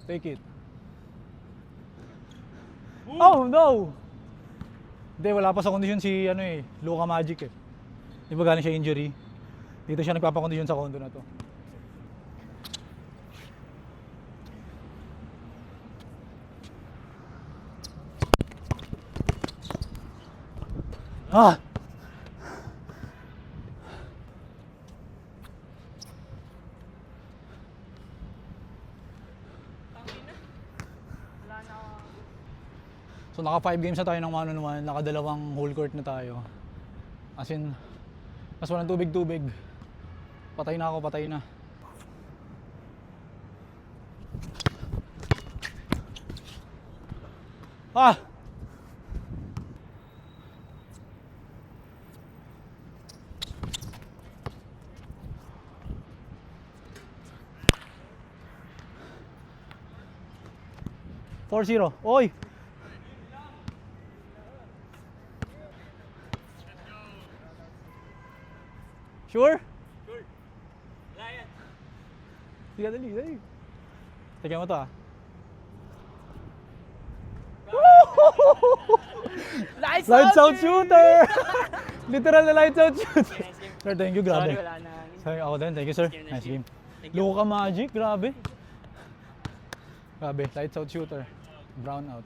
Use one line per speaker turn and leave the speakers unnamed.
Take it. Oh no! Hindi, wala pa sa kondisyon si Luka Magic eh. Di ba galing siya injury? Dito siya nagpapakondisyon sa kondo na to. Ah! So naka 5 games na tayo ng 1-on-1, naka 2 whole court na tayo. As in, mas walang tubig-tubig. Patay na ako, patay na. Ah! (4-0) Oy! Sure?
Sure. Wala yan.
Sige, dali. Tignan mo to ah. Lights out shooter! Literal na lights out shooter. Sir, thank you, grabe.
Sorry, wala na.
Sorry, ako din. Thank you, sir. Nice game. Luka Magic, grabe. Grabe, lights out shooter. Brown out.